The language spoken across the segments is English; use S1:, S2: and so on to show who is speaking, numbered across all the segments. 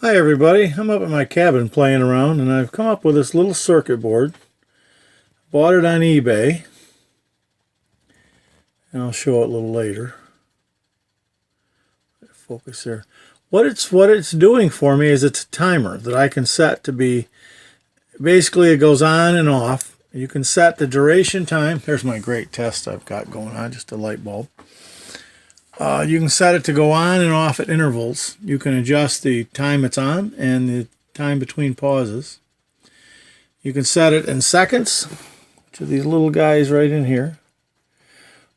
S1: Hi everybody, I'm up at my cabin playing around and I've come up with this little circuit board. Bought it on eBay and I'll show it a little later. Focus there. What it's doing for me is it's a timer that I can set to be, basically it goes on and off. You can set the duration time. There's my great test I've got going on, just a light bulb. You can set it to go on and off at intervals. You can adjust the time it's on and the time between pauses. You can set it in seconds, to these little guys right in here,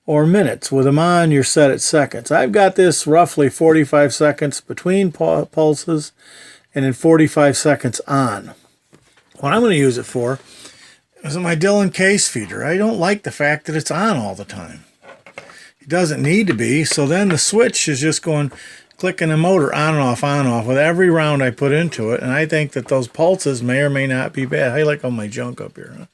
S1: or minutes. With them on, you're set at seconds. I've got this roughly 45 seconds between pulses and then 45 seconds on. What I'm going to use it for is my Dillon Case Feeder. I don't like the fact that it's on all the time. It doesn't need to be, so then the switch is just going, clicking the motor on and off with every round I put into it, and I think that those pulses may or may not be bad. I like all my junk up here, huh?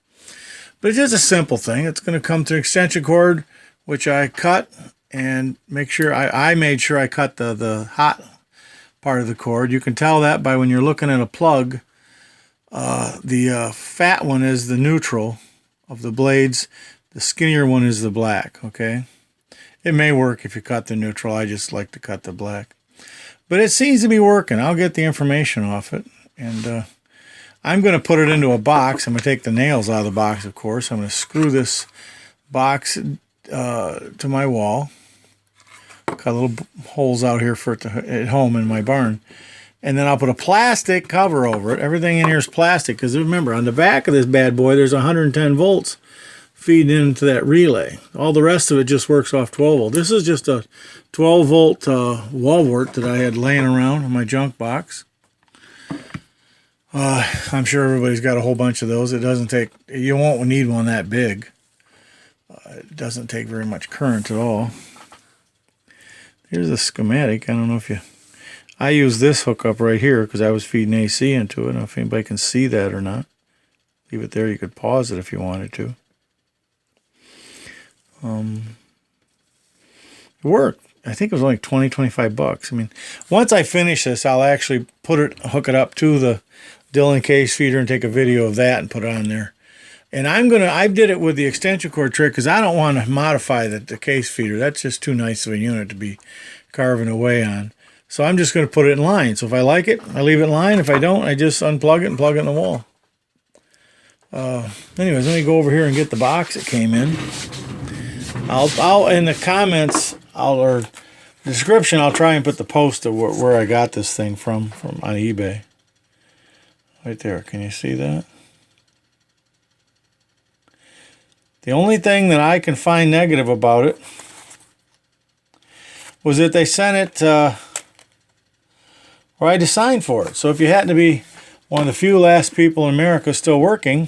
S1: But it's just a simple thing. It's going to come through extension cord, which I cut, and make sure, I made sure I cut the hot part of the cord. You can tell that by when you're looking at a plug. The fat one is the neutral of the blades. The skinnier one is the black, okay? It may work if you cut the neutral. I just like to cut the black. But it seems to be working. I'll get the information off it. And I'm going to put it into a box. I'm going to take the nails out of the box, of course. I'm going to screw this box to my wall. Got little holes out here for it to, at home in my barn. And then I'll put a plastic cover over it. Everything in here is plastic. Because remember, on the back of this bad boy, there's 110 volts. Feed into that relay. All the rest of it just works off 12 volt. This is just a 12 volt wall wart that I had laying around in my junk box. I'm sure everybody's got a whole bunch of those. It doesn't take, you won't need one that big. It doesn't take very much current at all. Here's the schematic. I don't know if you, I use this hookup right here because I was feeding AC into it. I don't know if anybody can see that or not. Leave it there. You could pause it if you wanted to. It worked. I think it was only 25 bucks. I mean, once I finish this, I'll actually hook it up to the Dillon Case Feeder and take a video of that and put it on there. And I did it with the extension cord trick because I don't want to modify the case feeder. That's just too nice of a unit to be carving away on. So I'm just going to put it in line. So if I like it, I leave it in line. If I don't, I just unplug it and plug it in the wall. Anyways, let me go over here and get the box it came in. I'll in the comments, or description, I'll try and put the post of where I got this thing from on eBay. Right there. Can you see that? The only thing that I can find negative about it was that they sent it where I had to sign for it. So if you happen to be one of the few last people in America still working,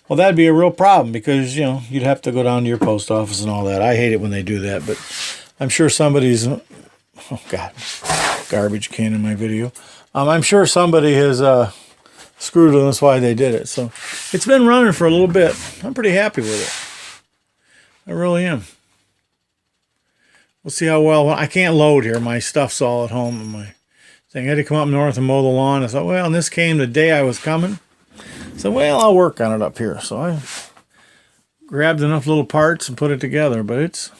S1: well, that'd be a real problem because, you know, you'd have to go down to your post office and all that. I hate it when they do that, but I'm sure somebody's, oh God, garbage can in my video. I'm sure somebody has screwed them. That's why they did it. So it's been running for a little bit. I'm pretty happy with it. I really am. We'll see how well. I can't load here. My stuff's all at home. And my thing. I had to come up north and mow the lawn. I thought, well, and this came the day I was coming. So, well, I'll work on it up here. So I grabbed enough little parts and put it together, but it's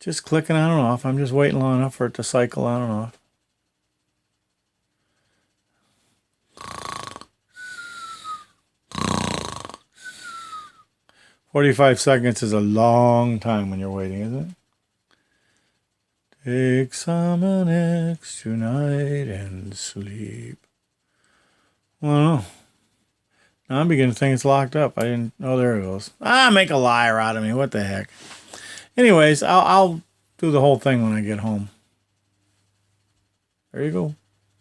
S1: just clicking on and off. I'm just waiting long enough for it to cycle on and off. "45 seconds is a long time when you're waiting, isn't it? Take some Xanax tonight and sleep." Well, now I'm beginning to think it's locked up. I didn't. Oh, there it goes. Make a liar out of me. What the heck? Anyways, I'll do the whole thing when I get home. There you go.